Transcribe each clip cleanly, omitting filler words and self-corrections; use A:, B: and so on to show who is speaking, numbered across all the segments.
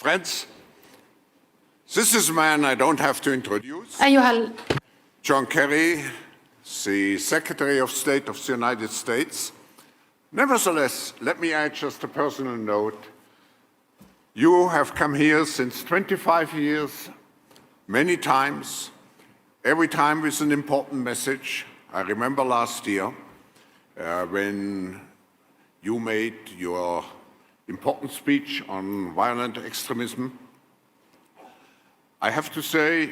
A: Friends, this is a man I don't have to introduce.
B: أيها
A: John Kerry, the Secretary of State of the United States. Nevertheless, let me add just a personal note. You have come here since 25 years, many times, every time with an important message. I remember last year when you made your important speech on violent extremism. I have to say,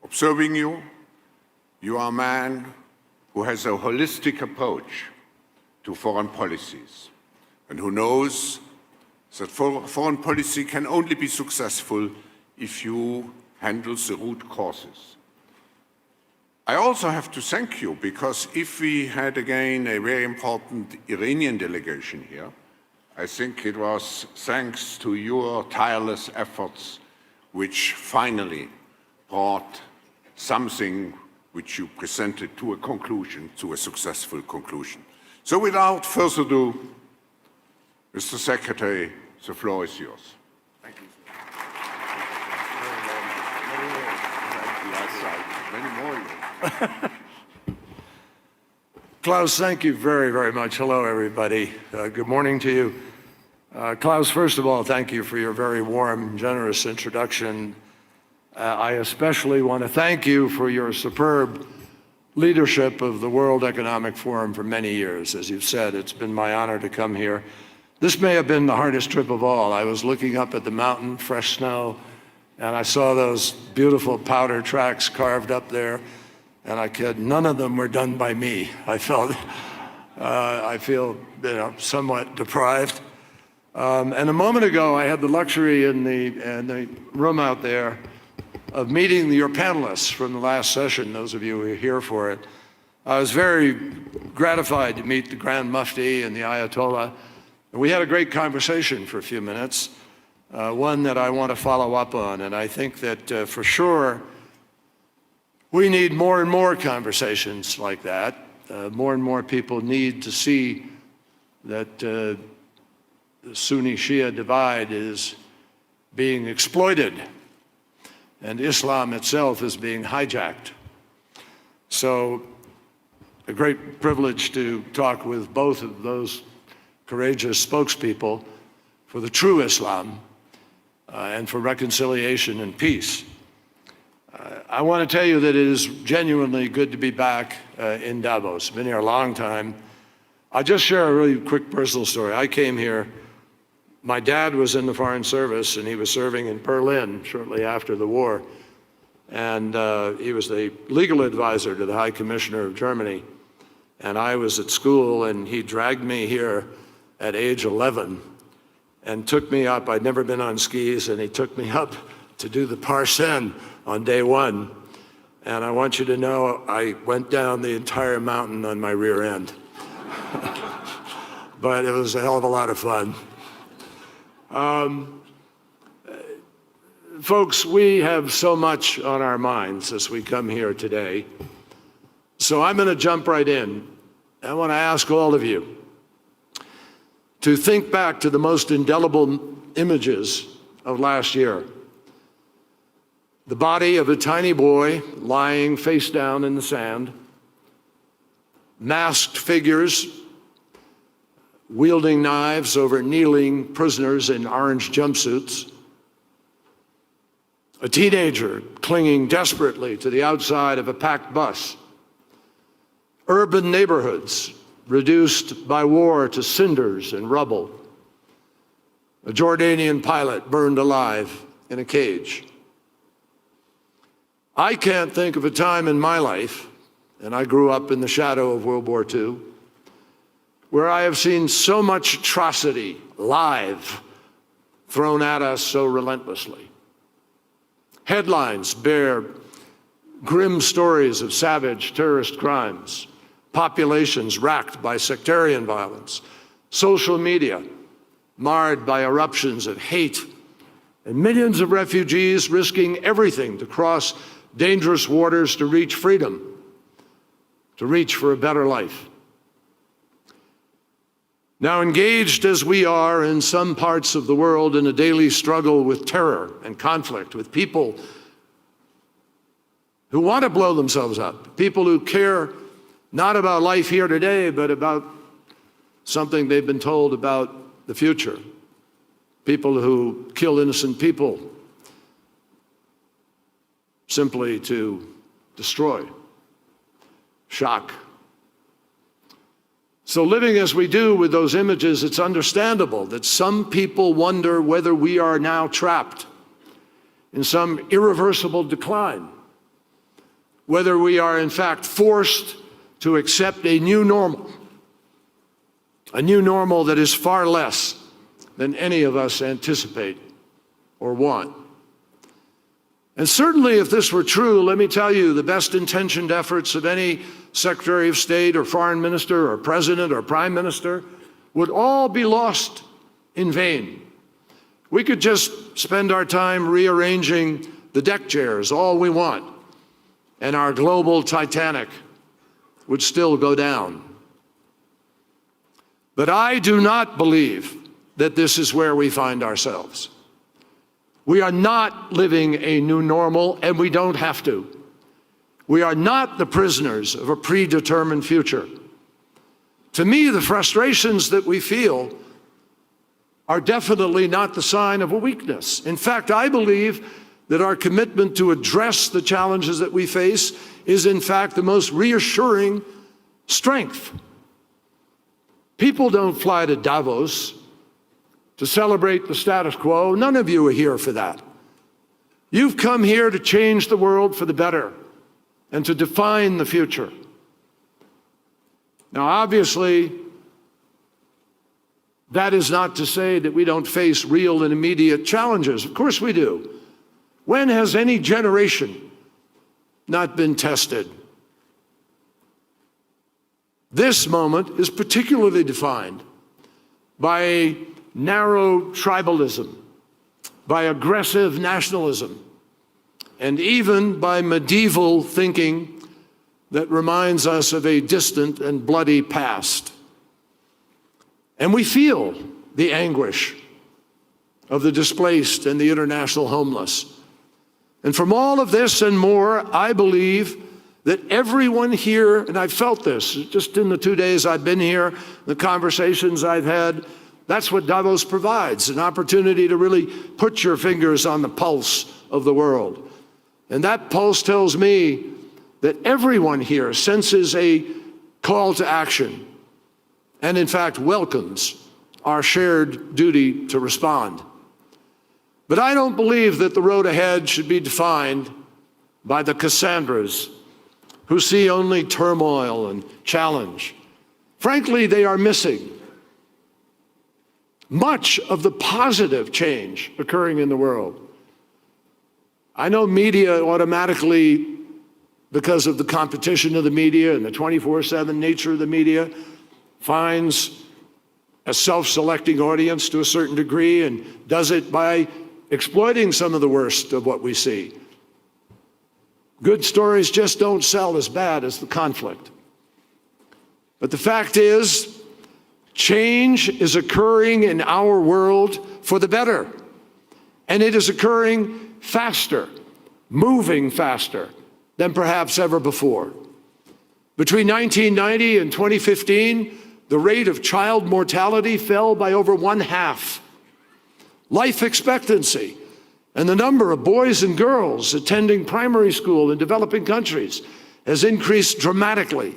A: observing you, you are a man who has a holistic approach to foreign policies and who knows that foreign policy can only be successful if you handle the root causes. I also have to thank you because if we had again a very important Iranian delegation here, I think it was thanks to your tireless efforts which finally brought something which you presented to a conclusion, to a successful conclusion. So without further ado, Mr. Secretary, the floor is yours. Thank you.
C: Klaus, thank you very, very much. Hello, everybody. Good morning to you. Klaus, first of all, thank you for your very warm, generous introduction. I especially want to thank you for your superb leadership of the World Economic Forum for many years. As you've said, it's been my honor to come here. This may have been the hardest trip of all. I was looking up at the mountain, fresh snow, and I saw those beautiful powder tracks carved up there, and I kid, none of them were done by me. I feel somewhat deprived. And a moment ago, I had the luxury in the room out there of meeting your panelists from the last session, those of you who are here for it. I was very gratified to meet the Grand Mufti and the Ayatollah. We had a great conversation for a few minutes, one that I want to follow up on. And I think that for sure, we need more and more conversations like that. More and more people need to see that the Sunni-Shia divide is being exploited and Islam itself is being hijacked. So a great privilege to talk with both of those courageous spokespeople for the true Islam and for reconciliation and peace. I want to tell you that it is genuinely good to be back in Davos. Been here a long time. I'll just share a really quick personal story. I came here, my dad was in the Foreign Service and he was serving in Berlin shortly after the war. And he was the legal advisor to the High Commissioner of Germany. And I was at school and he dragged me here at age 11 and took me up. I'd never been on skis and he took me up to do the Parsen on day one. And I want you to know I went down the entire mountain on my rear end. But it was a hell of a lot of fun. Folks, we have so much on our minds as we come here today. So I'm going to jump right in. I want to ask all of you to think back to the most indelible images of last year. The body of a tiny boy lying face down in the sand, masked figures wielding knives over kneeling prisoners in orange jumpsuits, a teenager clinging desperately to the outside of a packed bus, urban neighborhoods reduced by war to cinders and rubble, a Jordanian pilot burned alive in a cage. I can't think of a time in my life, and I grew up in the shadow of World War II, where I have seen so much atrocity live thrown at us so relentlessly. Headlines bear grim stories of savage terrorist crimes, populations racked by sectarian violence, social media marred by eruptions of hate, and millions of refugees risking everything to cross dangerous waters to reach freedom, to reach for a better life. Now, engaged as we are in some parts of the world in a daily struggle with terror and conflict, with people who want to blow themselves up, people who care not about life here today, but about something they've been told about the future, people who kill innocent people simply to destroy, shock. So living as we do with those images, it's understandable that some people wonder whether we are now trapped in some irreversible decline, whether we are in fact forced to accept a new normal that is far less than any of us anticipate or want. And certainly if this were true, let me tell you, the best intentioned efforts of any Secretary of State or Foreign Minister or President or Prime Minister would all be lost in vain. We could just spend our time rearranging the deck chairs all we want, and our global Titanic would still go down. But I do not believe that this is where we find ourselves. We are not living a new normal, and we don't have to. We are not the prisoners of a predetermined future. To me, the frustrations that we feel are definitely not the sign of a weakness. In fact, I believe that our commitment to address the challenges that we face is, in fact, the most reassuring strength. People don't fly to Davos to celebrate the status quo. None of you are here for that. You've come here to change the world for the better and to define the future. Now, obviously, that is not to say that we don't face real and immediate challenges. Of course we do. When has any generation not been tested? This moment is particularly defined by narrow tribalism, by aggressive nationalism, and even by medieval thinking that reminds us of a distant and bloody past. And we feel the anguish of the displaced and the international homeless. And from all of this and more, I believe that everyone here, and I've felt this just in the 2 days I've been here, the conversations I've had, that's what Davos provides, an opportunity to really put your fingers on the pulse of the world. And that pulse tells me that everyone here senses a call to action and, in fact, welcomes our shared duty to respond. But I don't believe that the road ahead should be defined by the Cassandras who see only turmoil and challenge. Frankly, they are missing much of the positive change occurring in the world. I know media automatically, because of the competition of the media and the 24/7 nature of the media, finds a self-selecting audience to a certain degree and does it by exploiting some of the worst of what we see. Good stories just don't sell as bad as the conflict. But the fact is, change is occurring in our world for the better. And it is occurring faster, moving faster than perhaps ever before. Between 1990 and 2015, the rate of child mortality fell by over 1/2. Life expectancy and the number of boys and girls attending primary school in developing countries has increased dramatically.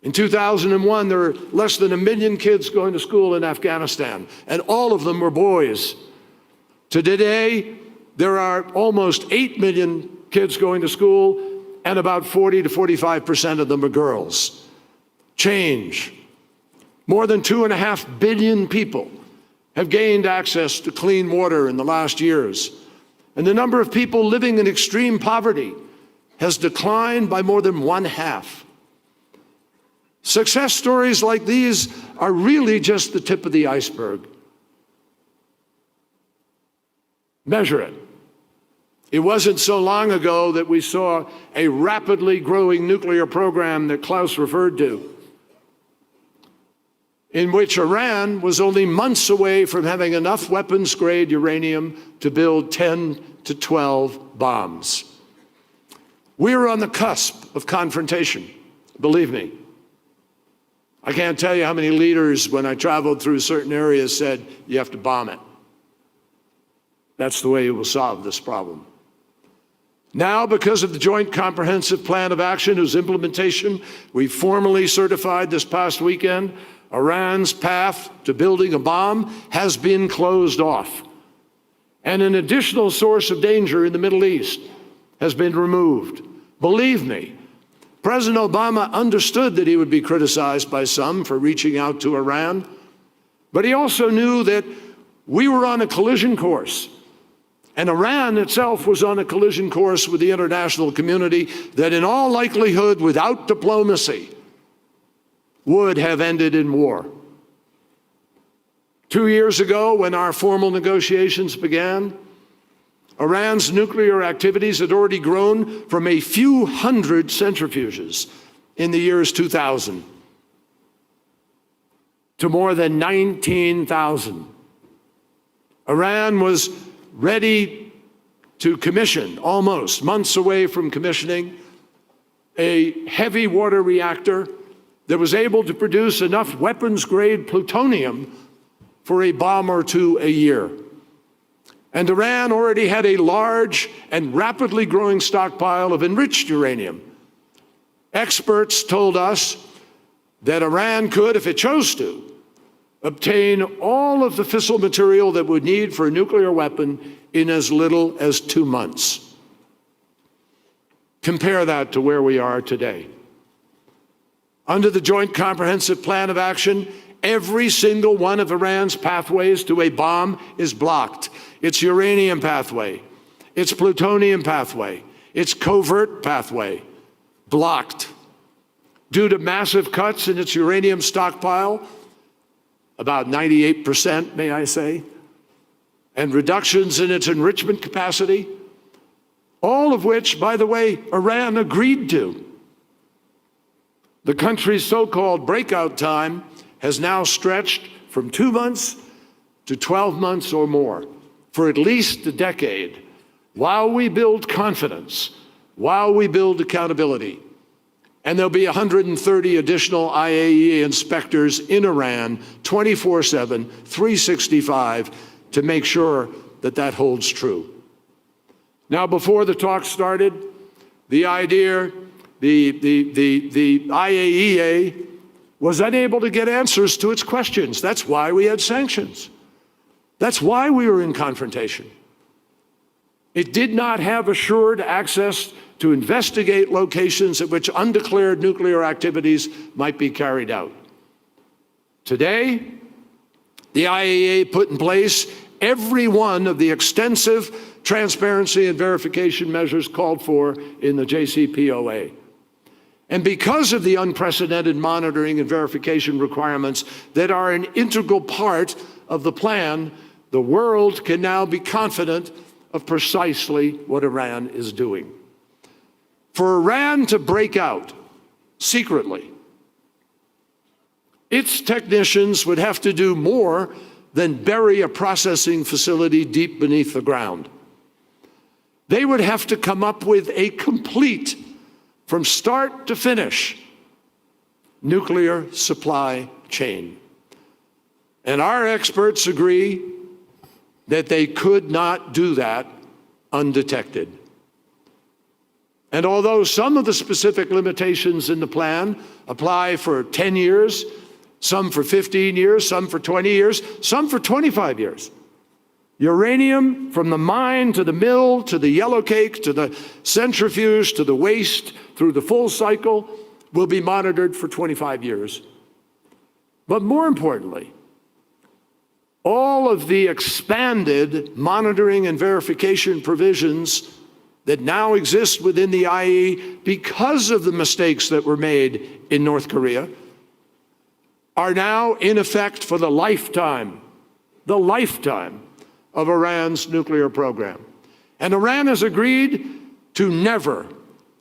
C: In 2001, there were less than 1 million kids going to school in Afghanistan, and all of them were boys. Today, there are almost 8 million kids going to school, and about 40 to 45% of them are girls. Change. More than 2.5 billion people have gained access to clean water in the last years, and the number of people living in extreme poverty has declined by more than 1/2. Success stories like these are really just the tip of the iceberg. Measure it. It wasn't so long ago that we saw a rapidly growing nuclear program that Klaus referred to. in which Iran was only months away from having enough weapons-grade uranium to build 10 to 12 bombs. We're on the cusp of confrontation, believe me. I can't tell you how many leaders, when I traveled through certain areas, said, you have to bomb it. That's the way you will solve this problem. Now, because of the Joint Comprehensive Plan of Action, whose implementation we formally certified this past weekend, Iran's path to building a bomb has been closed off. And an additional source of danger in the Middle East has been removed. Believe me, President Obama understood that he would be criticized by some for reaching out to Iran, but he also knew that we were on a collision course, and Iran itself was on a collision course with the international community that in all likelihood, without diplomacy, would have ended in war. 2 years ago, when our formal negotiations began, Iran's nuclear activities had already grown from a few hundred centrifuges in the years 2000 to more than 19,000. Iran was ready to commission, almost months away from commissioning, a heavy water reactor that was able to produce enough weapons-grade plutonium for a bomb or two a year. And Iran already had a large and rapidly growing stockpile of enriched uranium. Experts told us that Iran could, if it chose to, obtain all of the fissile material that would need for a nuclear weapon in as little as 2 months. Compare that to where we are today. Under the Joint Comprehensive Plan of Action, every single one of Iran's pathways to a bomb is blocked. Its uranium pathway, its plutonium pathway, its covert pathway, blocked. Due to massive cuts in its uranium stockpile, about 98%, may I say, and reductions in its enrichment capacity, all of which, by the way, Iran agreed to. The country's so-called breakout time has now stretched from 2 months to 12 months or more, for at least a decade, while we build confidence, while we build accountability. And there'll be 130 additional IAEA inspectors in Iran, 24/7, 365, to make sure that that holds true. Now, before the talk started, the IAEA was unable to get answers to its questions. That's why we had sanctions. That's why we were in confrontation. It did not have assured access to investigate locations at which undeclared nuclear activities might be carried out. Today, the IAEA put in place every one of the extensive transparency and verification measures called for in the JCPOA. And because of the unprecedented monitoring and verification requirements that are an integral part of the plan, the world can now be confident of precisely what Iran is doing. For Iran to break out secretly, its technicians would have to do more than bury a processing facility deep beneath the ground. They would have to come up with a complete, from start to finish, nuclear supply chain. And our experts agree that they could not do that undetected. And although some of the specific limitations in the plan apply for 10 years, some for 15 years, some for 20 years, some for 25 years, uranium from the mine to the mill, to the yellowcake, to the centrifuge, to the waste, through the full cycle, will be monitored for 25 years. But more importantly, all of the expanded monitoring and verification provisions that now exist within the IAEA because of the mistakes that were made in North Korea are now in effect for the lifetime of Iran's nuclear program. And Iran has agreed to never,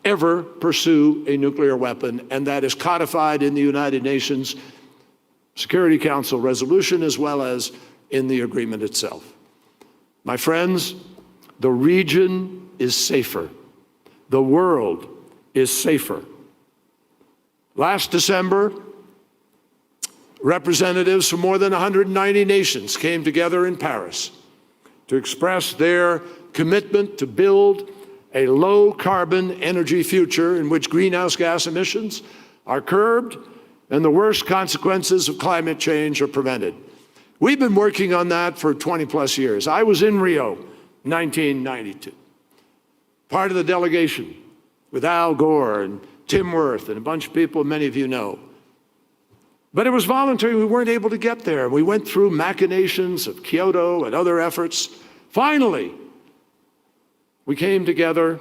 C: ever pursue a nuclear weapon, and that is codified in the United Nations Security Council resolution as well as in the agreement itself. My friends, the region is safer. The world is safer. Last December, representatives from more than 190 nations came together in Paris to express their commitment to build a low-carbon energy future in which greenhouse gas emissions are curbed and the worst consequences of climate change are prevented. We've been working on that for 20-plus years. I was in Rio, 1992, part of the delegation with Al Gore and Tim Wirth and a bunch of people many of you know. But it was voluntary. We weren't able to get there. We went through machinations of Kyoto and other efforts. Finally, we came together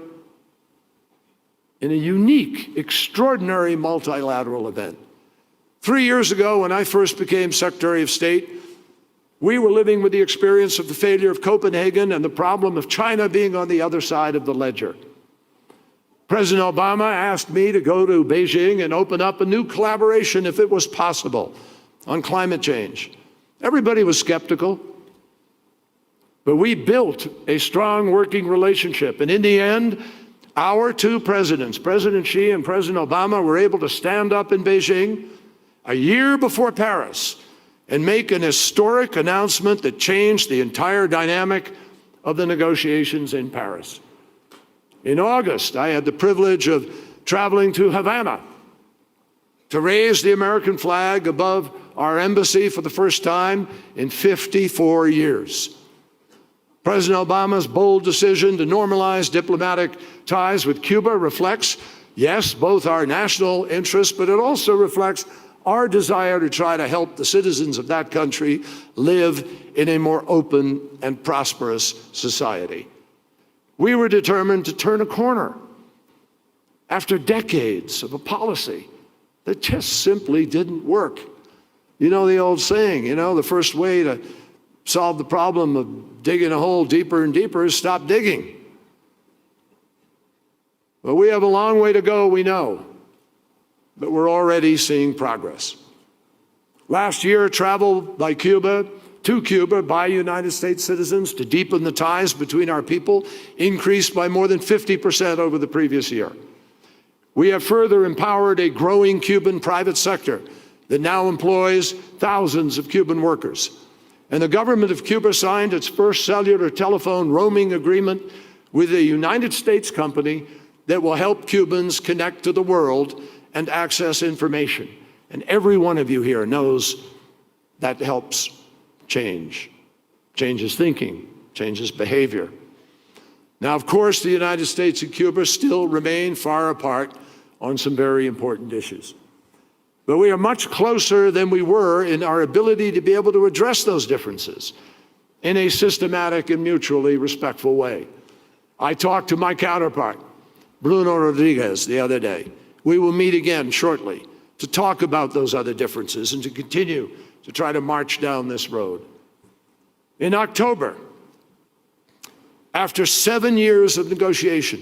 C: in a unique, extraordinary multilateral event. 3 years ago, when I first became Secretary of State, we were living with the experience of the failure of Copenhagen and the problem of China being on the other side of the ledger. President Obama asked me to go to Beijing and open up a new collaboration, if it was possible, on climate change. Everybody was skeptical, but we built a strong working relationship. And in the end, our two presidents, President Xi and President Obama, were able to stand up in Beijing a year before Paris and make an historic announcement that changed the entire dynamic of the negotiations in Paris. In August, I had the privilege of traveling to Havana to raise the American flag above our embassy for the first time in 54 years. President Obama's bold decision to normalize diplomatic ties with Cuba reflects, yes, both our national interests, but it also reflects our desire to try to help the citizens of that country live in a more open and prosperous society. We were determined to turn a corner after decades of a policy that just simply didn't work. You know the old saying, the first way to solve the problem of digging a hole deeper and deeper is stop digging. But we have a long way to go, we know, but we're already seeing progress. Last year, travel to Cuba by United States citizens to deepen the ties between our people increased by more than 50% over the previous year. We have further empowered a growing Cuban private sector that now employs thousands of Cuban workers. And the government of Cuba signed its first cellular telephone roaming agreement with a United States company that will help Cubans connect to the world and access information. And every one of you here knows that helps changes thinking, changes behavior. Now, of course, the United States and Cuba still remain far apart on some very important issues. But we are much closer than we were in our ability to be able to address those differences in a systematic and mutually respectful way. I talked to my counterpart, Bruno Rodriguez, the other day. We will meet again shortly to talk about those other differences and to continue to try to march down this road. In October, after 7 years of negotiation,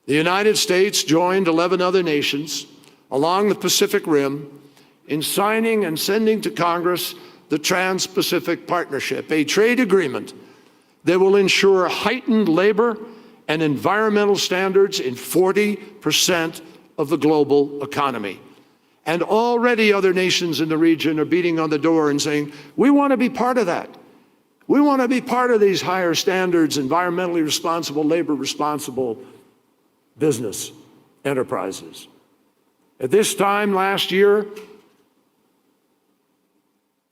C: the United States joined 11 other nations along the Pacific Rim in signing and sending to Congress the Trans-Pacific Partnership, a trade agreement that will ensure heightened labor and environmental standards in 40% of the global economy. And already other nations in the region are beating on the door and saying, we want to be part of that. We want to be part of these higher standards, environmentally responsible, labor responsible business enterprises. At this time last year,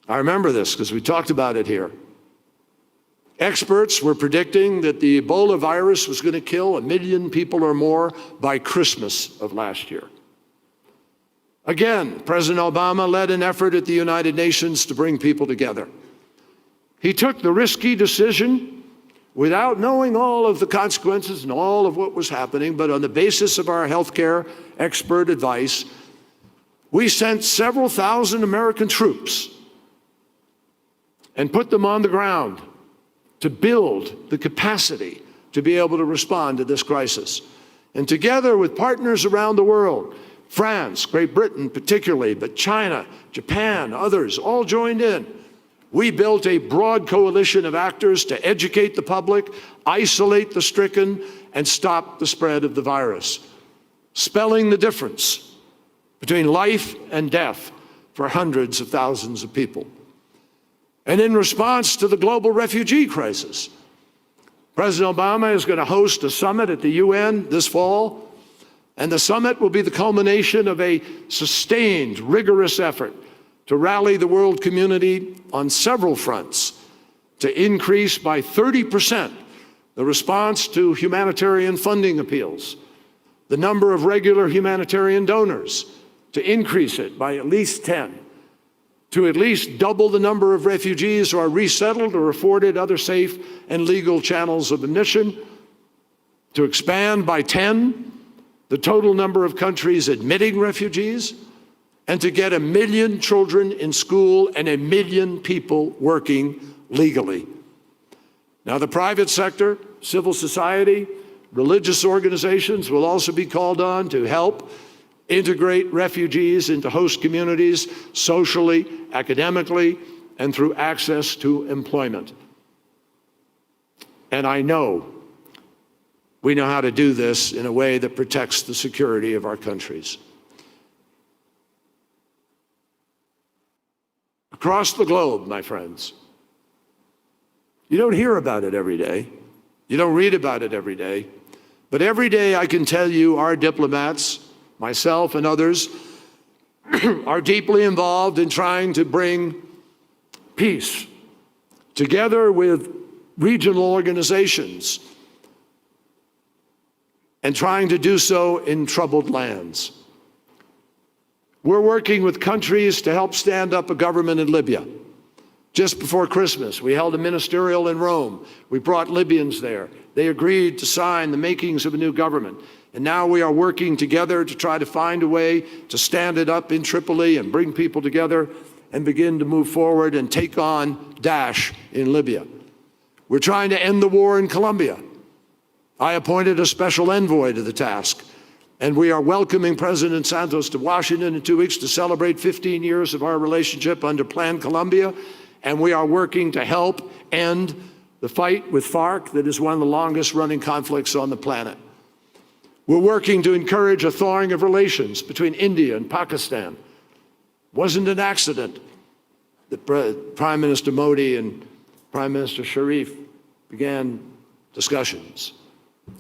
C: I remember this because we talked about it here. Experts were predicting that the Ebola virus was going to kill 1 million people or more by Christmas of last year. Again, President Obama led an effort at the United Nations to bring people together. He took the risky decision without knowing all of the consequences and all of what was happening, but on the basis of our healthcare expert advice, we sent several thousand American troops and put them on the ground to build the capacity to be able to respond to this crisis. And together with partners around the world, France, Great Britain particularly, but China, Japan, others, all joined in. We built a broad coalition of actors to educate the public, isolate the stricken, and stop the spread of the virus, spelling the difference between life and death for hundreds of thousands of people. And in response to the global refugee crisis, President Obama is going to host a summit at the UN this fall, and the summit will be the culmination of a sustained, rigorous effort to rally the world community on several fronts to increase by 30% the response to humanitarian funding appeals, the number of regular humanitarian donors, to increase it by at least 10, to at least double the number of refugees who are resettled or afforded other safe and legal channels of admission, to expand by 10 the total number of countries admitting refugees, and to get 1 million children in school and 1 million people working legally. Now, the private sector, civil society, religious organizations will also be called on to help integrate refugees into host communities socially, academically, and through access to employment. And I know we know how to do this in a way that protects the security of our countries. Across the globe, my friends, you don't hear about it every day. You don't read about it every day. But every day I can tell you our diplomats, myself and others, are deeply involved in trying to bring peace together with regional organizations and trying to do so in troubled lands. We're working with countries to help stand up a government in Libya. Just before Christmas, we held a ministerial in Rome. We brought Libyans there. They agreed to sign the makings of a new government. And now we are working together to try to find a way to stand it up in Tripoli and bring people together and begin to move forward and take on Daesh in Libya. We're trying to end the war in Colombia. I appointed a special envoy to the task, and we are welcoming President Santos to Washington in 2 weeks to celebrate 15 years of our relationship under Plan Colombia, and we are working to help end the fight with FARC that is one of the longest-running conflicts on the planet. We're working to encourage a thawing of relations between India and Pakistan. It wasn't an accident that Prime Minister Modi and Prime Minister Sharif began discussions.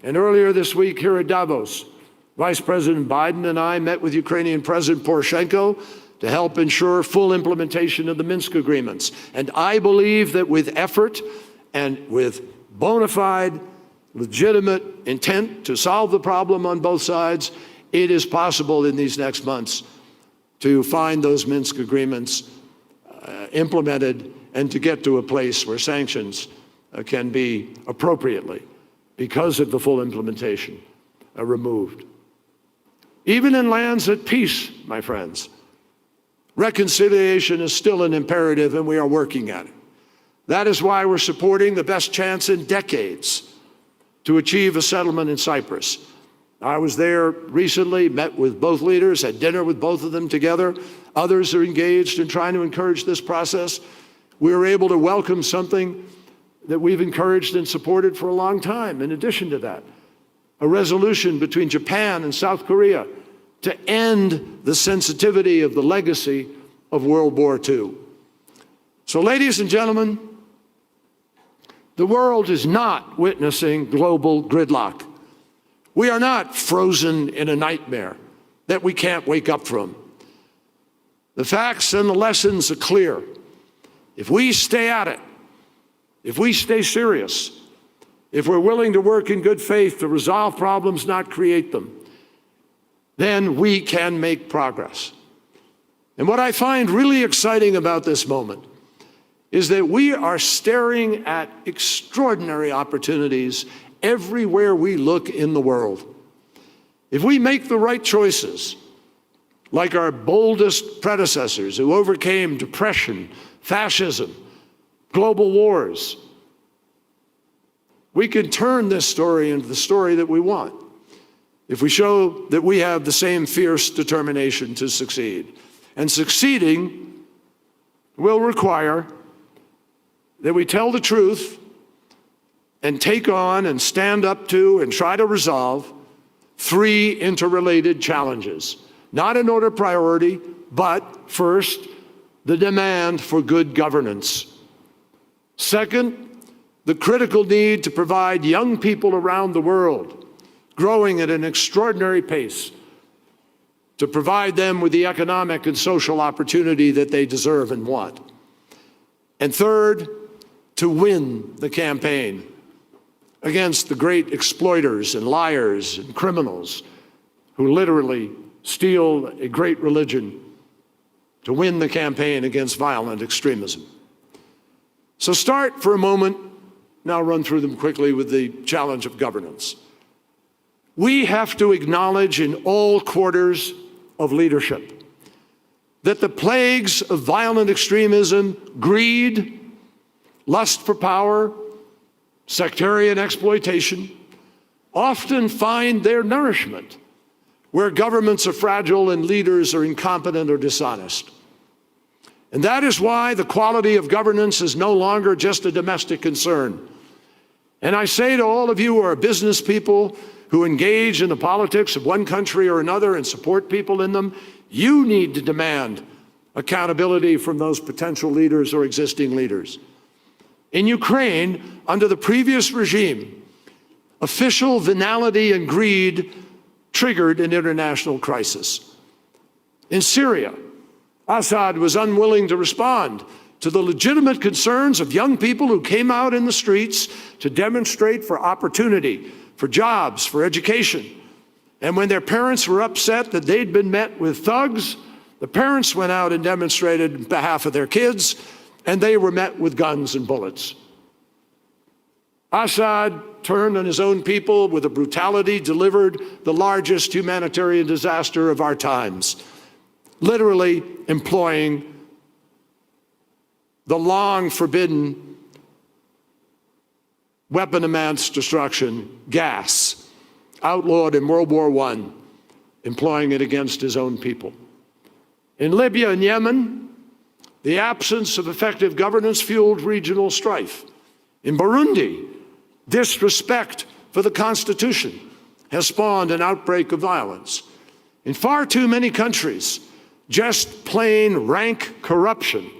C: And earlier this week here at Davos, Vice President Biden and I met with Ukrainian President Poroshenko to help ensure full implementation of the Minsk agreements. And I believe that with effort and with bona fide, legitimate intent to solve the problem on both sides, it is possible in these next months to find those Minsk agreements implemented and to get to a place where sanctions can be appropriately, because of the full implementation, removed. Even in lands at peace, my friends, reconciliation is still an imperative, and we are working at it. That is why we're supporting the best chance in decades to achieve a settlement in Cyprus. I was there recently, met with both leaders, had dinner with both of them together. Others are engaged in trying to encourage this process. We were able to welcome something that we've encouraged and supported for a long time. In addition to that, a resolution between Japan and South Korea to end the sensitivity of the legacy of World War II. So, ladies and gentlemen, the world is not witnessing global gridlock. We are not frozen in a nightmare that we can't wake up from. The facts and the lessons are clear. If we stay at it, if we stay serious, if we're willing to work in good faith to resolve problems, not create them, then we can make progress. And what I find really exciting about this moment is that we are staring at extraordinary opportunities everywhere we look in the world. If we make the right choices, like our boldest predecessors who overcame depression, fascism, global wars, we can turn this story into the story that we want. if we show that we have the same fierce determination to succeed. And succeeding will require that we tell the truth and take on and stand up to and try to resolve three interrelated challenges, not in order of priority, but first, the demand for good governance. Second, the critical need to provide young people around the world, growing at an extraordinary pace, to provide them with the economic and social opportunity that they deserve and want. And third, to win the campaign against the great exploiters and liars and criminals who literally steal a great religion, to win the campaign against violent extremism. So start for a moment, now run through them quickly, with the challenge of governance. We have to acknowledge in all quarters of leadership that the plagues of violent extremism, greed, lust for power, sectarian exploitation, often find their nourishment where governments are fragile and leaders are incompetent or dishonest. And that is why the quality of governance is no longer just a domestic concern. And I say to all of you who are business people who engage in the politics of one country or another and support people in them, you need to demand accountability from those potential leaders or existing leaders. In Ukraine, under the previous regime, official venality and greed triggered an international crisis. In Syria, Assad was unwilling to respond to the legitimate concerns of young people who came out in the streets to demonstrate for opportunity, for jobs, for education. And when their parents were upset that they'd been met with thugs, the parents went out and demonstrated on behalf of their kids, and they were met with guns and bullets. Assad turned on his own people with a brutality delivered the largest humanitarian disaster of our times, literally employing the long forbidden weapon of mass destruction, gas, outlawed in World War I, employing it against his own people. In Libya and Yemen, the absence of effective governance fueled regional strife. In Burundi, disrespect for the Constitution has spawned an outbreak of violence. In far too many countries, just plain rank corruption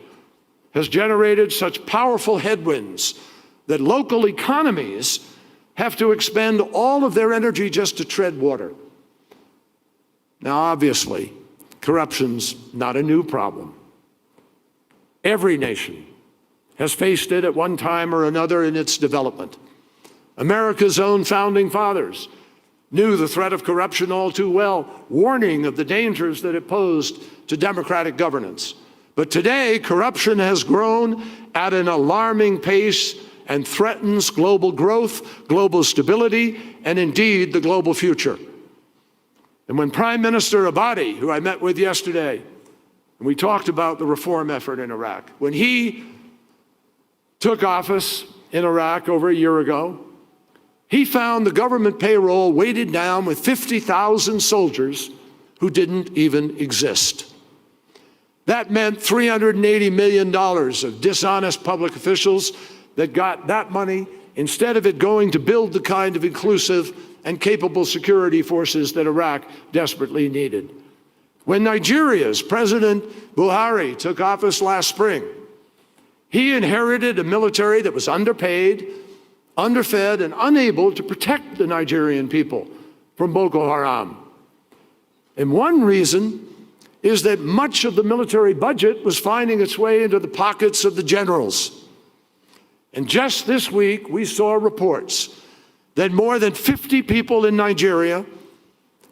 C: has generated such powerful headwinds that local economies have to expend all of their energy just to tread water. Now, obviously, corruption's not a new problem. Every nation has faced it at one time or another in its development. America's own founding fathers knew the threat of corruption all too well, warning of the dangers that it posed to democratic governance. But today, corruption has grown at an alarming pace and threatens global growth, global stability, and indeed the global future. And when Prime Minister Abadi, who I met with yesterday, and we talked about the reform effort in Iraq, when he took office in Iraq over a year ago, he found the government payroll weighted down with 50,000 soldiers who didn't even exist. That meant $380 million of dishonest public officials that got that money instead of it going to build the kind of inclusive and capable security forces that Iraq desperately needed. When Nigeria's President Buhari took office last spring, he inherited a military that was underpaid, underfed, and unable to protect the Nigerian people from Boko Haram. And one reason is that much of the military budget was finding its way into the pockets of the generals. And just this week, we saw reports that more than 50 people in Nigeria,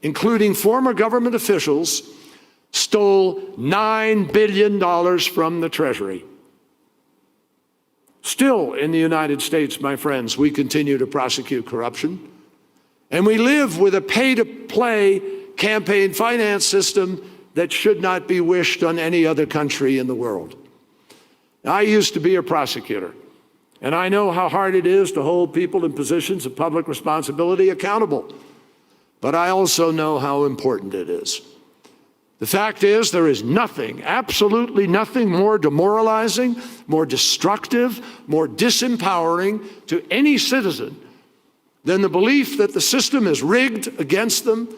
C: including former government officials, stole $9 billion from the Treasury. Still, in the United States, my friends, we continue to prosecute corruption, and we live with a pay-to-play campaign finance system that should not be wished on any other country in the world. I used to be a prosecutor, and I know how hard it is to hold people in positions of public responsibility accountable. but I also know how important it is. The fact is, there is nothing, absolutely nothing more demoralizing, more destructive, more disempowering to any citizen than the belief that the system is rigged against them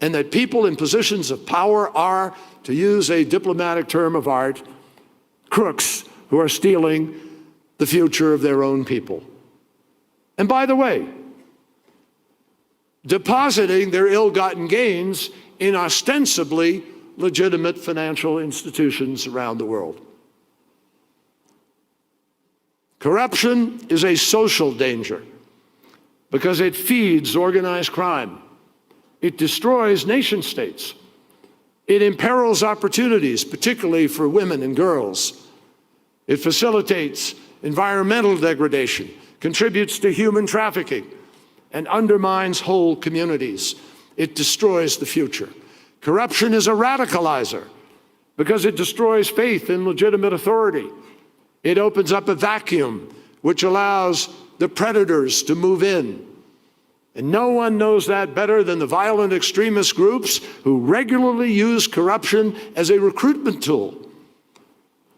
C: and that people in positions of power are, to use a diplomatic term of art, crooks who are stealing the future of their own people. And by the way, depositing their ill-gotten gains in ostensibly legitimate financial institutions around the world. Corruption is a social danger because it feeds organized crime. It destroys nation states. It imperils opportunities, particularly for women and girls. It facilitates environmental degradation, contributes to human trafficking, and undermines whole communities. It destroys the future. Corruption is a radicalizer because it destroys faith in legitimate authority. It opens up a vacuum which allows the predators to move in. And no one knows that better than the violent extremist groups who regularly use corruption as a recruitment tool.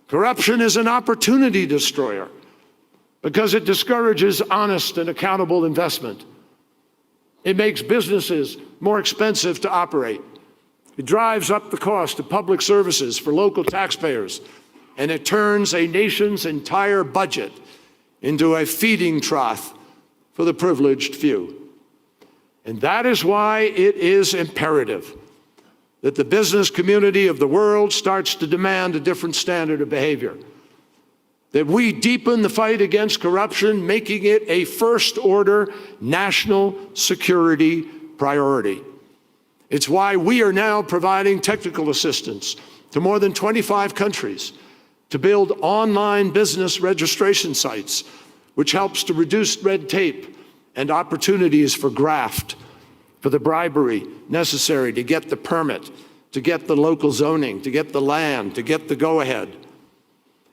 C: Corruption is an opportunity destroyer because it discourages honest and accountable investment. It makes businesses more expensive to operate. It drives up the cost of public services for local taxpayers, and it turns a nation's entire budget into a feeding trough for the privileged few. And that is why it is imperative that the business community of the world starts to demand a different standard of behavior, that we deepen the fight against corruption, making it a first-order national security priority. It's why we are now providing technical assistance to more than 25 countries to build online business registration sites, which helps to reduce red tape and opportunities for graft, for the bribery necessary to get the permit, to get the local zoning, to get the land, to get the go-ahead.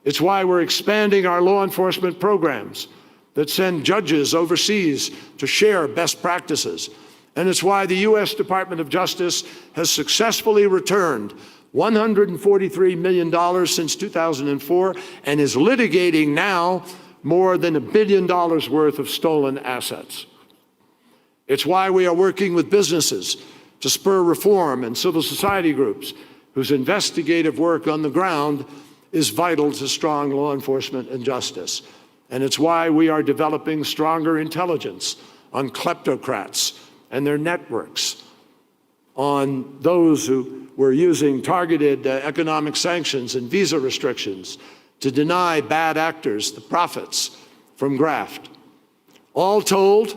C: It's why we're expanding our law enforcement programs that send judges overseas to share best practices. And it's why the U.S. Department of Justice has successfully returned $143 million since 2004 and is litigating now more than $1 billion worth of stolen assets. It's why we are working with businesses to spur reform and civil society groups whose investigative work on the ground is vital to strong law enforcement and justice. And it's why we are developing stronger intelligence on kleptocrats and their networks, on those who were using targeted economic sanctions and visa restrictions to deny bad actors the profits from graft. All told,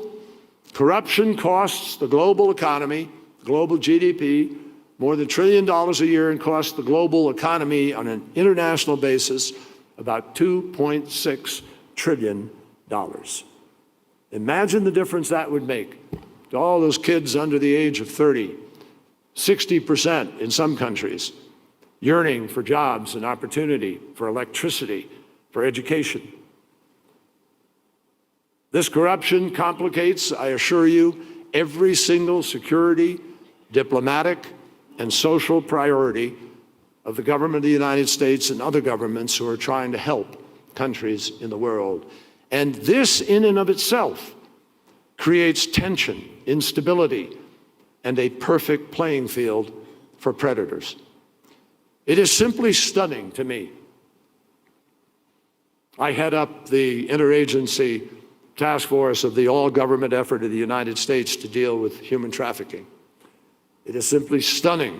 C: corruption costs the global economy, global GDP, more than $1 trillion a year, and costs the global economy on an international basis about $2.6 trillion. Imagine the difference that would make to all those kids under the age of 30, 60% in some countries, yearning for jobs and opportunity, for electricity, for education. This corruption complicates, I assure you, every single security, diplomatic, and social priority of the government of the United States and other governments who are trying to help countries in the world. And this in and of itself creates tension, instability, and a perfect playing field for predators. It is simply stunning to me. I head up the interagency task force of the all-government effort of the United States to deal with human trafficking. It is simply stunning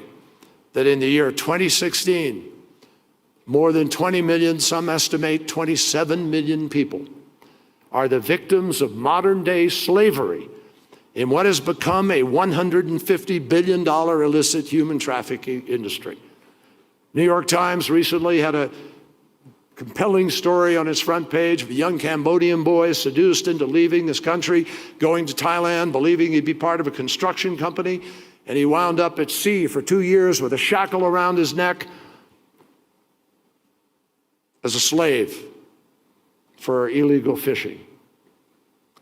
C: that in the year 2016, more than 20 million, some estimate 27 million people, are the victims of modern-day slavery in what has become a $150 billion illicit human trafficking industry. New York Times recently had a compelling story on its front page of a young Cambodian boy seduced into leaving this country, going to Thailand, believing he'd be part of a construction company, and he wound up at sea for 2 years with a shackle around his neck as a slave for illegal fishing.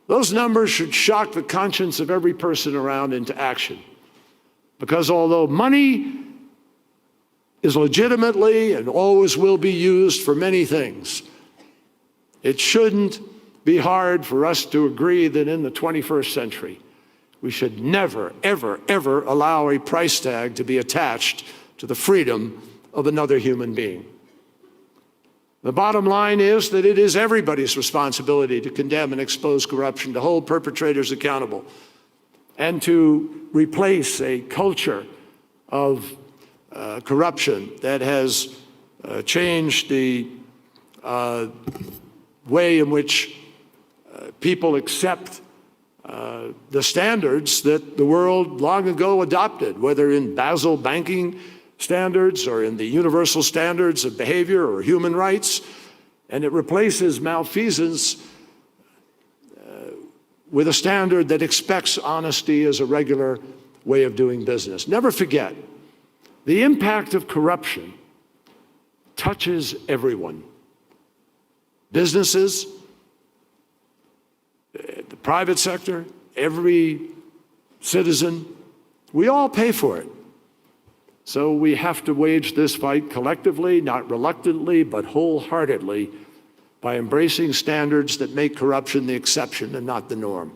C: Those numbers should shock the conscience of every person around into action. Because although money is legitimately and always will be used for many things, it shouldn't be hard for us to agree that in the 21st century, we should never, ever, ever allow a price tag to be attached to the freedom of another human being. The bottom line is that it is everybody's responsibility to condemn and expose corruption, to hold perpetrators accountable, and to replace a culture of corruption that has changed the way in which people accept the standards that the world long ago adopted, whether in Basel banking standards or in the universal standards of behavior or human rights. And it replaces malfeasance with a standard that expects honesty as a regular way of doing business. Never forget, the impact of corruption touches everyone. Businesses, the private sector, every citizen, we all pay for it. So we have to wage this fight collectively, not reluctantly, but wholeheartedly, by embracing standards that make corruption the exception and not the norm.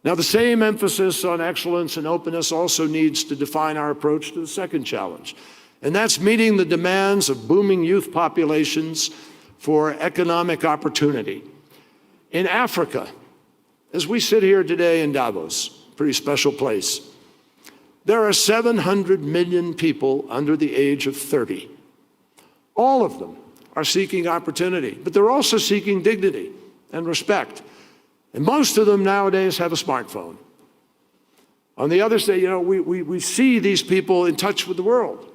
C: Now, the same emphasis on excellence and openness also needs to define our approach to the second challenge, and that's meeting the demands of booming youth populations for economic opportunity. In Africa, as we sit here today in Davos, pretty special place, there are 700 million people under the age of 30. All of them are seeking opportunity, but they're also seeking dignity and respect. And most of them nowadays have a smartphone. On the other side, we see these people in touch with the world.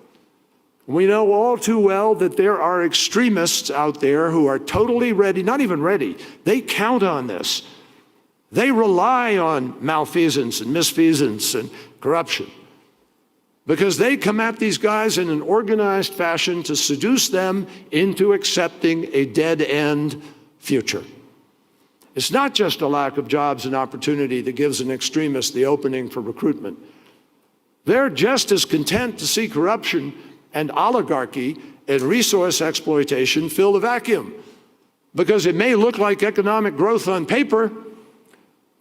C: We know all too well that there are extremists out there who are totally ready, not even ready, they count on this. They rely on malfeasance and misfeasance and corruption because they come at these guys in an organized fashion to seduce them into accepting a dead-end future. It's not just a lack of jobs and opportunity that gives an extremist the opening for recruitment. They're just as content to see corruption and oligarchy and resource exploitation fill the vacuum, because it may look like economic growth on paper,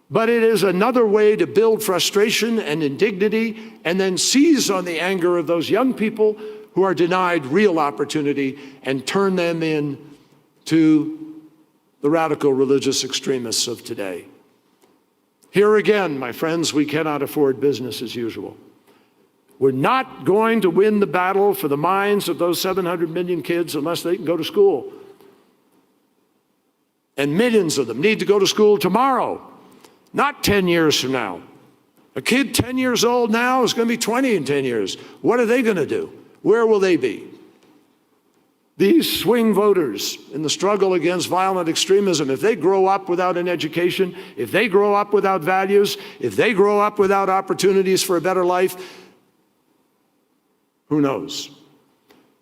C: but it is another way to build frustration and indignity and then seize on the anger of those young people who are denied real opportunity and turn them in to the radical religious extremists of today. Here again, my friends, we cannot afford business as usual. We're not going to win the battle for the minds of those 700 million kids unless they can go to school. And millions of them need to go to school tomorrow, not 10 years from now. A kid 10 years old now is going to be 20 in 10 years. What are they going to do? Where will they be? These swing voters in the struggle against violent extremism, if they grow up without an education, if they grow up without values, if they grow up without opportunities for a better life, who knows?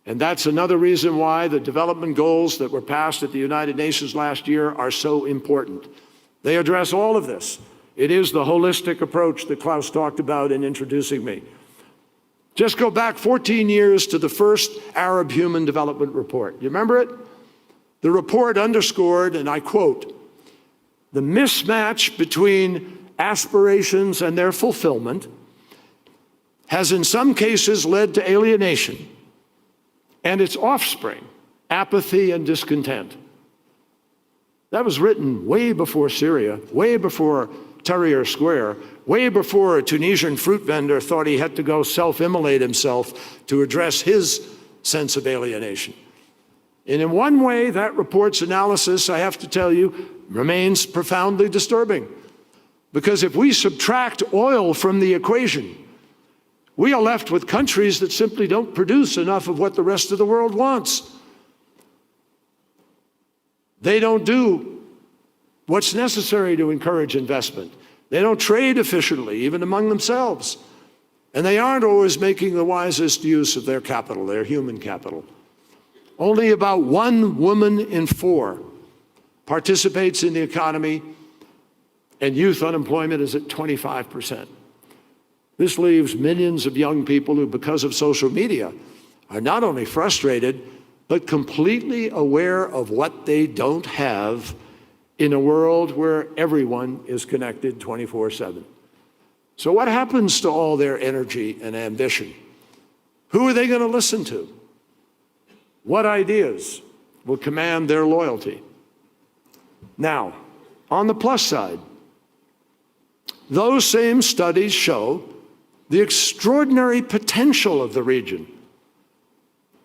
C: And that's another reason why the development goals that were passed at the United Nations last year are so important. They address all of this. It is the holistic approach that Klaus talked about in introducing me. Just go back 14 years to the first Arab Human Development Report. You remember it? The report underscored, and I quote, "The mismatch between aspirations and their fulfillment has in some cases led to alienation and its offspring, apathy and discontent." That was written way before Syria, way before Tahrir Square, way before a Tunisian fruit vendor thought he had to go self-immolate himself to address his sense of alienation. And in one way, that report's analysis, I have to tell you, remains profoundly disturbing. Because if we subtract oil from the equation, we are left with countries that simply don't produce enough of what the rest of the world wants. They don't do what's necessary to encourage investment. They don't trade efficiently, even among themselves. And they aren't always making the wisest use of their capital, their human capital. Only about 1 woman in 4 participates in the economy, and youth unemployment is at 25%. This leaves millions of young people who, because of social media, are not only frustrated, but completely aware of what they don't have in a world where everyone is connected 24/7. So what happens to all their energy and ambition? Who are they going to listen to? What ideas will command their loyalty? Now, on the plus side, those same studies show the extraordinary potential of the region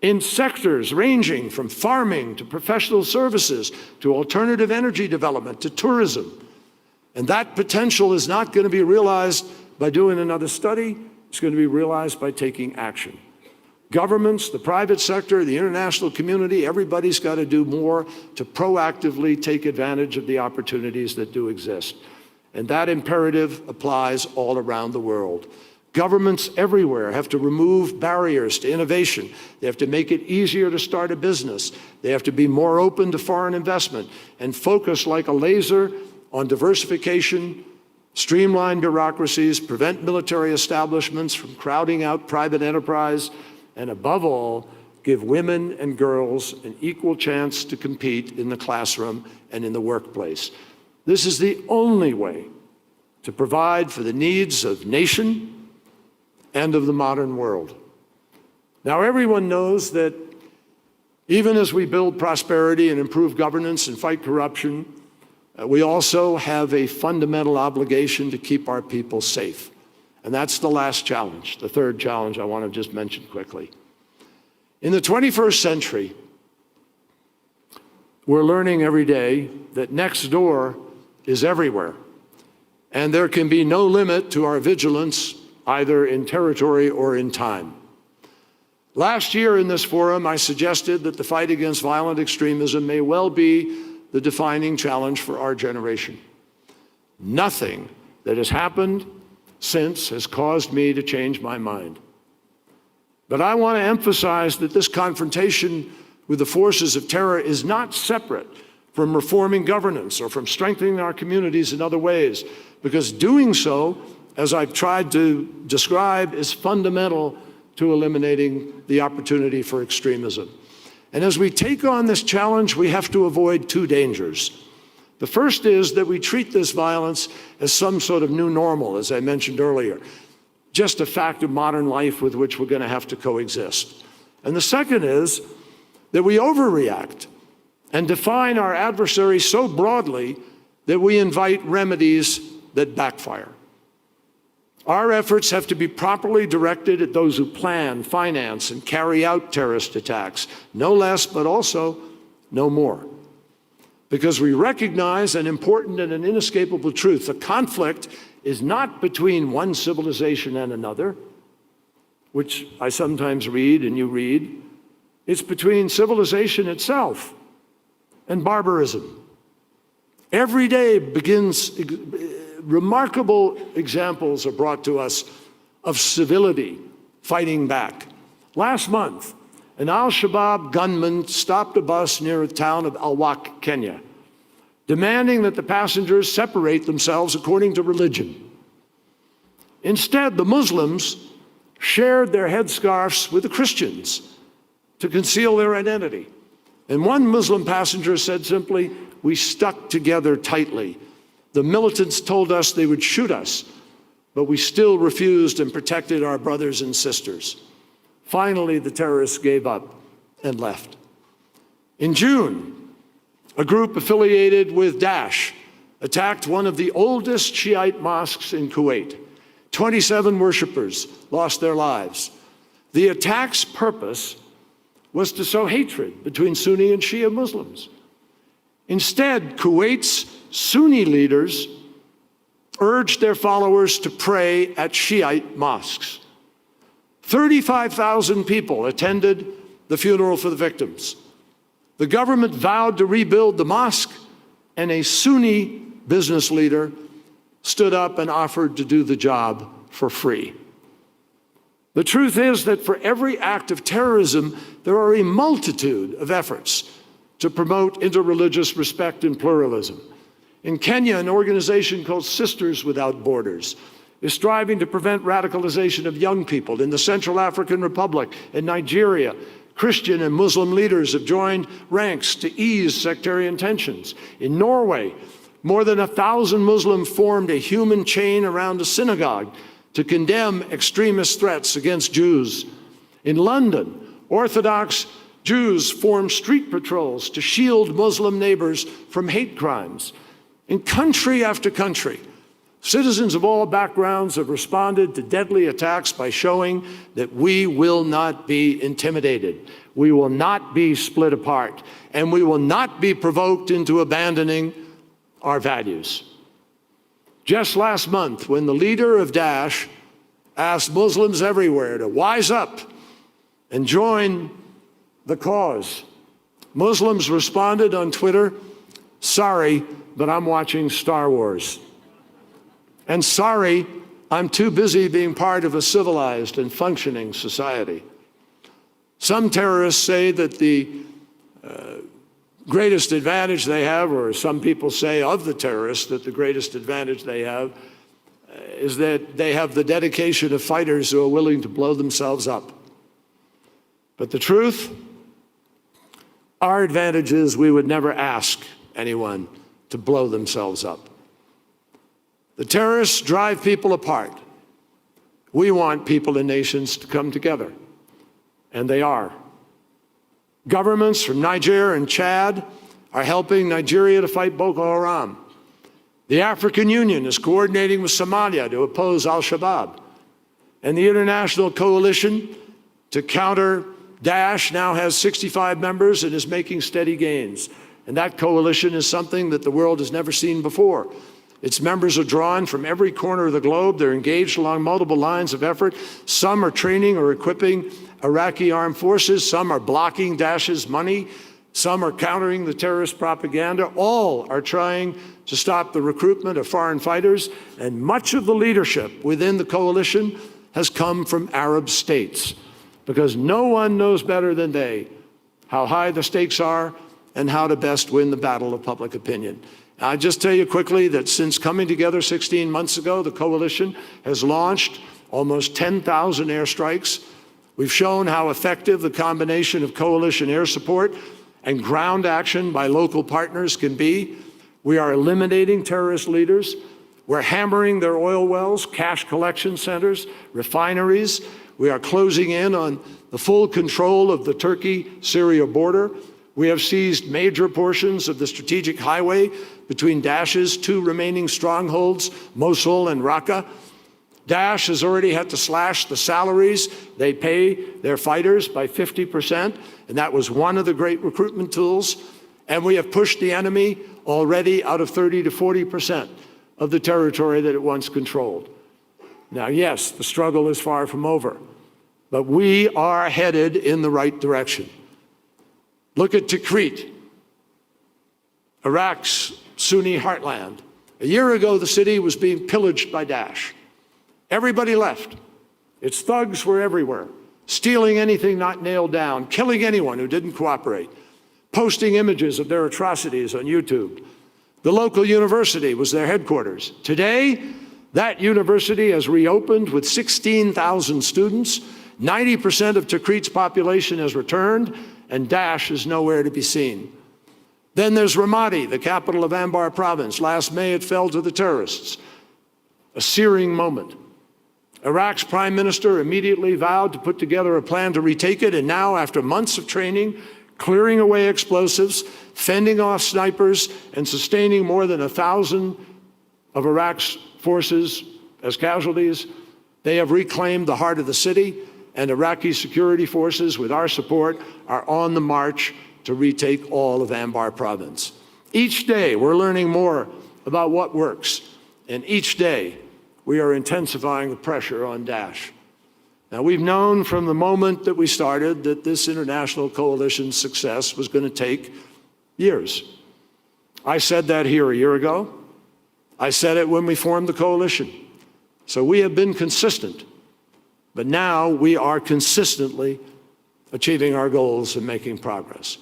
C: in sectors ranging from farming to professional services to alternative energy development to tourism. And that potential is not going to be realized by doing another study. It's going to be realized by taking action. Governments, the private sector, the international community, everybody's got to do more to proactively take advantage of the opportunities that do exist. And that imperative applies all around the world. Governments everywhere have to remove barriers to innovation. They have to make it easier to start a business. They have to be more open to foreign investment and focus like a laser on diversification, streamline bureaucracies, prevent military establishments from crowding out private enterprise, and above all, give women and girls an equal chance to compete in the classroom and in the workplace. This is the only way to provide for the needs of nation and of the modern world. Now, everyone knows that even as we build prosperity and improve governance and fight corruption, we also have a fundamental obligation to keep our people safe. And that's the last challenge, the third challenge I want to just mention quickly. In the 21st century, we're learning every day that next door is everywhere. And there can be no limit to our vigilance, either in territory or in time. Last year in this forum, I suggested that the fight against violent extremism may well be the defining challenge for our generation. Nothing that has happened since has caused me to change my mind. But I want to emphasize that this confrontation with the forces of terror is not separate from reforming governance or from strengthening our communities in other ways, because doing so, as I've tried to describe, is fundamental to eliminating the opportunity for extremism. And as we take on this challenge, we have to avoid two dangers. The first is that we treat this violence as some sort of new normal, as I mentioned earlier, just a fact of modern life with which we're going to have to coexist. And the second is that we overreact and define our adversary so broadly that we invite remedies that backfire. Our efforts have to be properly directed at those who plan, finance, and carry out terrorist attacks, no less, but also no more. Because we recognize an important and an inescapable truth. The conflict is not between one civilization and another, which I sometimes read and you read. It's between civilization itself and barbarism. Every day begins, remarkable examples are brought to us of civility fighting back. Last month, an al-Shabaab gunman stopped a bus near the town of Al-Wak, Kenya, demanding that the passengers separate themselves according to religion. Instead, the Muslims shared their headscarves with the Christians to conceal their identity. And one Muslim passenger said simply, "We stuck together tightly. The militants told us they would shoot us, but we still refused and protected our brothers and sisters." Finally, the terrorists gave up and left. In June, a group affiliated with Daesh attacked one of the oldest Shiite mosques in Kuwait. 27 worshipers lost their lives. The attack's purpose was to sow hatred between Sunni and Shia Muslims. Instead, Kuwait's Sunni leaders urged their followers to pray at Shiite mosques. 35,000 people attended the funeral for the victims. The government vowed to rebuild the mosque, and a Sunni business leader stood up and offered to do the job for free. The truth is that for every act of terrorism, there are a multitude of efforts to promote interreligious respect and pluralism. In Kenya, an organization called Sisters Without Borders is striving to prevent radicalization of young people. In the Central African Republic and Nigeria, Christian and Muslim leaders have joined ranks to ease sectarian tensions. In Norway, more than 1,000 Muslims formed a human chain around a synagogue to condemn extremist threats against Jews. In London, Orthodox Jews formed street patrols to shield Muslim neighbors from hate crimes. In country after country, citizens of all backgrounds have responded to deadly attacks by showing that we will not be intimidated, we will not be split apart, and we will not be provoked into abandoning our values. Just last month, when the leader of Daesh asked Muslims everywhere to wise up and join the cause, Muslims responded on Twitter, "Sorry, but I'm watching Star Wars." And sorry, I'm too busy being part of a civilized and functioning society. Some terrorists say that the greatest advantage they have, or some people say of the terrorists that the greatest advantage they have is that they have the dedication of fighters who are willing to blow themselves up. But the truth, our advantage is we would never ask anyone to blow themselves up. The terrorists drive people apart. We want people and nations to come together, and they are. Governments from Niger and Chad are helping Nigeria to fight Boko Haram. The African Union is coordinating with Somalia to oppose al-Shabaab. And the International Coalition to counter Daesh now has 65 members and is making steady gains. And that coalition is something that the world has never seen before. Its members are drawn from every corner of the globe. They're engaged along multiple lines of effort. Some are training or equipping Iraqi armed forces. Some are blocking Daesh's money. Some are countering the terrorist propaganda. All are trying to stop the recruitment of foreign fighters. And much of the leadership within the coalition has come from Arab states, because no one knows better than they how high the stakes are and how to best win the battle of public opinion. I'll just tell you quickly that since coming together 16 months ago, the coalition has launched almost 10,000 airstrikes. We've shown how effective the combination of coalition air support and ground action by local partners can be. We are eliminating terrorist leaders. We're hammering their oil wells, cash collection centers, refineries. We are closing in on the full control of the Turkey-Syria border. We have seized major portions of the strategic highway between Daesh's two remaining strongholds, Mosul and Raqqa. Daesh has already had to slash the salaries they pay their fighters by 50%, and that was one of the great recruitment tools. And we have pushed the enemy already out of 30 to 40% of the territory that it once controlled. Now, yes, the struggle is far from over, but we are headed in the right direction. Look at Tikrit, Iraq's Sunni heartland. A year ago, the city was being pillaged by Daesh. Everybody left. Its thugs were everywhere, stealing anything not nailed down, killing anyone who didn't cooperate, posting images of their atrocities on YouTube. The local university was their headquarters. Today, that university has reopened with 16,000 students. 90% of Tikrit's population has returned, and Daesh is nowhere to be seen. Then there's Ramadi, the capital of Anbar province. Last May, it fell to the terrorists. A searing moment. Iraq's prime minister immediately vowed to put together a plan to retake it, and now, after months of training, clearing away explosives, fending off snipers, and sustaining more than 1,000 of Iraq's forces as casualties, they have reclaimed the heart of the city, and Iraqi security forces, with our support, are on the march to retake all of Anbar province. Each day, we're learning more about what works, and each day, we are intensifying the pressure on Daesh. Now, we've known from the moment that we started that this international coalition's success was going to take years. I said that here a year ago. I said it when we formed the coalition. So we have been consistent, but now we are consistently achieving our goals and making progress.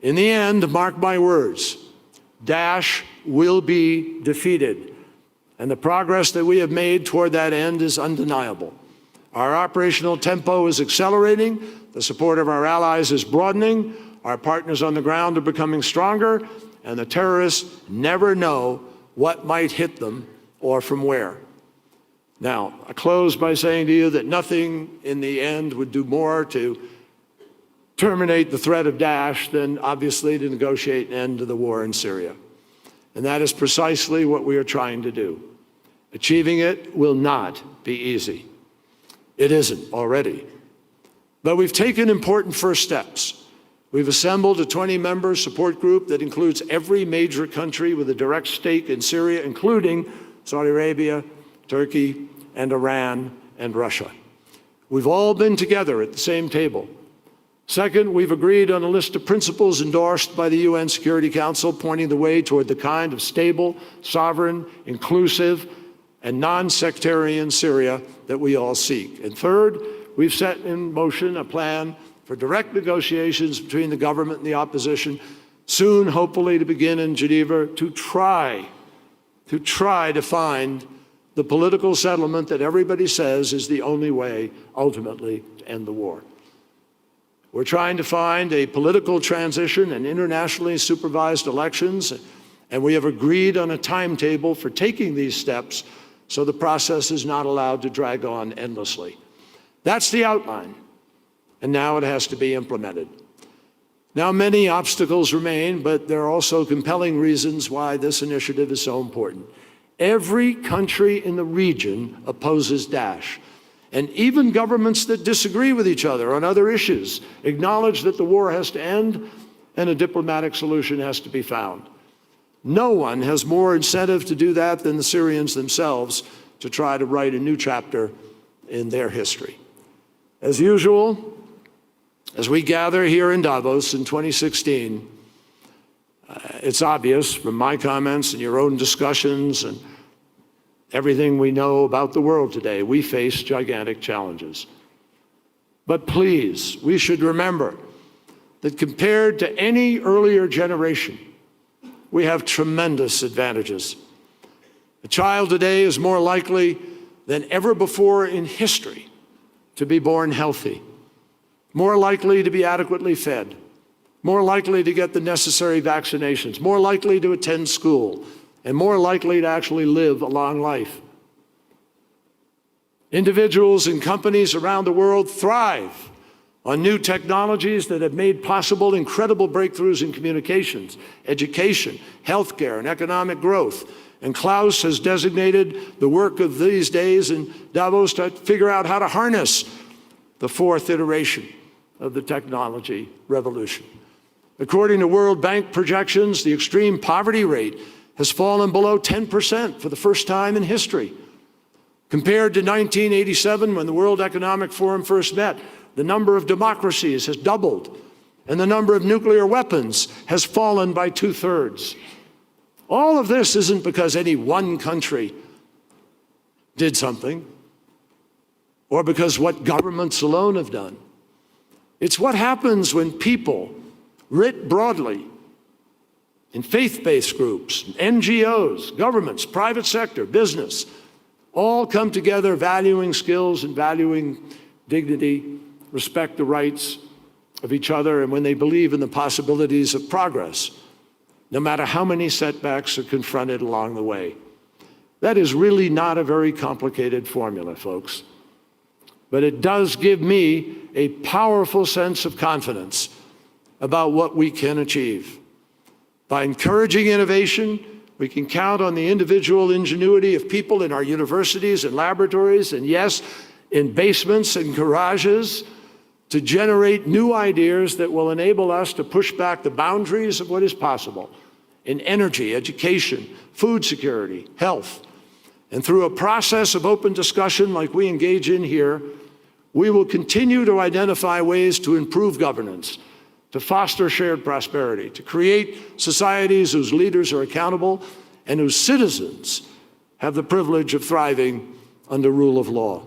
C: In the end, mark my words, Daesh will be defeated. and the progress that we have made toward that end is undeniable. Our operational tempo is accelerating, the support of our allies is broadening, our partners on the ground are becoming stronger, and the terrorists never know what might hit them or from where. Now, I close by saying to you that nothing in the end would do more to terminate the threat of Daesh than obviously to negotiate an end to the war in Syria. And that is precisely what we are trying to do. Achieving it will not be easy. It isn't already. But we've taken important first steps. We've assembled a 20-member support group that includes every major country with a direct stake in Syria, including Saudi Arabia, Turkey, and Iran, and Russia. We've all been together at the same table. Second, we've agreed on a list of principles endorsed by the UN Security Council, pointing the way toward the kind of stable, sovereign, inclusive, and non-sectarian Syria that we all seek. And third, we've set in motion a plan for direct negotiations between the government and the opposition, soon hopefully to begin in Geneva, to try to find the political settlement that everybody says is the only way ultimately to end the war. We're trying to find a political transition and internationally supervised elections, and we have agreed on a timetable for taking these steps so the process is not allowed to drag on endlessly. That's the outline, and now it has to be implemented. Now, many obstacles remain, but there are also compelling reasons why this initiative is so important. Every country in the region opposes Daesh. And even governments that disagree with each other on other issues acknowledge that the war has to end and a diplomatic solution has to be found. No one has more incentive to do that than the Syrians themselves to try to write a new chapter in their history. As usual, as we gather here in Davos in 2016, it's obvious from my comments and your own discussions and everything we know about the world today, we face gigantic challenges. But please, we should remember that compared to any earlier generation, we have tremendous advantages. A child today is more likely than ever before in history to be born healthy, more likely to be adequately fed, more likely to get the necessary vaccinations, more likely to attend school, and more likely to actually live a long life. Individuals and companies around the world thrive on new technologies that have made possible incredible breakthroughs in communications, education, healthcare, and economic growth. And Klaus has designated the work of these days in Davos to figure out how to harness the fourth iteration of the technology revolution. According to World Bank projections, the extreme poverty rate has fallen below 10% for the first time in history. Compared to 1987, when the World Economic Forum first met, the number of democracies has doubled, and the number of nuclear weapons has fallen by 2/3. All of this isn't because any one country did something, or because what governments alone have done. It's what happens when people, writ broadly, in faith-based groups, NGOs, governments, private sector, business, all come together valuing skills and valuing dignity, respect the rights of each other, and when they believe in the possibilities of progress, no matter how many setbacks are confronted along the way. That is really not a very complicated formula, folks. But it does give me a powerful sense of confidence about what we can achieve. By encouraging innovation, we can count on the individual ingenuity of people in our universities and laboratories, and yes, in basements and garages, to generate new ideas that will enable us to push back the boundaries of what is possible in energy, education, food security, health. And through a process of open discussion like we engage in here, we will continue to identify ways to improve governance, to foster shared prosperity, to create societies whose leaders are accountable and whose citizens have the privilege of thriving under rule of law.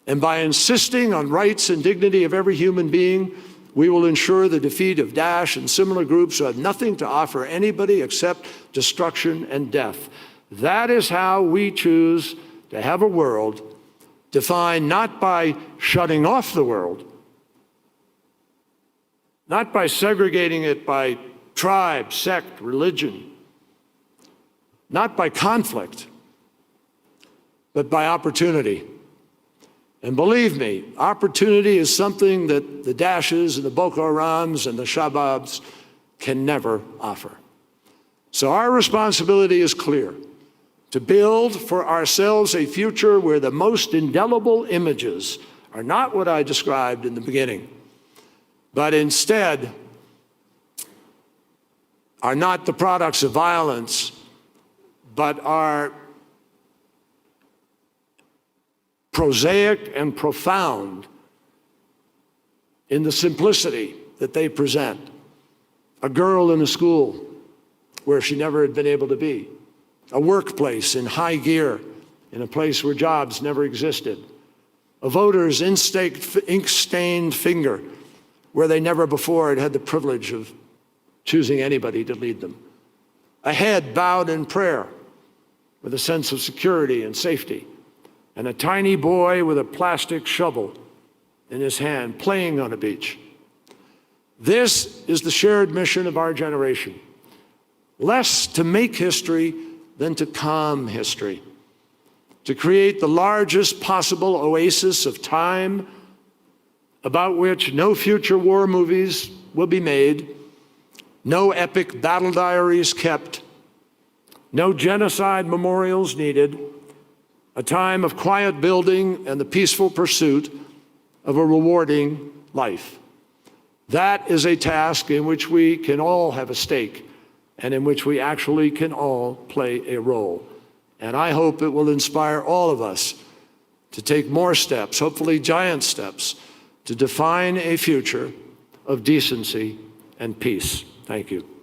C: And by insisting on rights and dignity of every human being, we will ensure the defeat of Daesh and similar groups who have nothing to offer anybody except destruction and death. That is how we choose to have a world defined not by shutting off the world, not by segregating it by tribe, sect, religion, not by conflict, but by opportunity. And believe me, opportunity is something that the Daeshes and the Boko Harams and the Shababs can never offer. So our responsibility is clear: to build for ourselves a future where the most indelible images are not what I described in the beginning, but instead are not the products of violence, but are prosaic and profound in the simplicity that they present. A girl in a school where she never had been able to be. A workplace in high gear in a place where jobs never existed. A voter's ink-stained finger where they never before had had the privilege of choosing anybody to lead them. A head bowed in prayer with a sense of security and safety. And a tiny boy with a plastic shovel in his hand playing on a beach. This is the shared mission of our generation. Less to make history than to calm history. To create the largest possible oasis of time about which no future war movies will be made, no epic battle diaries kept, no genocide memorials needed, a time of quiet building and the peaceful pursuit of a rewarding life. That is a task in which we can all have a stake and in which we actually can all play a role. And I hope it will inspire all of us to take more steps, hopefully giant steps, to define a future of decency and peace. Thank you.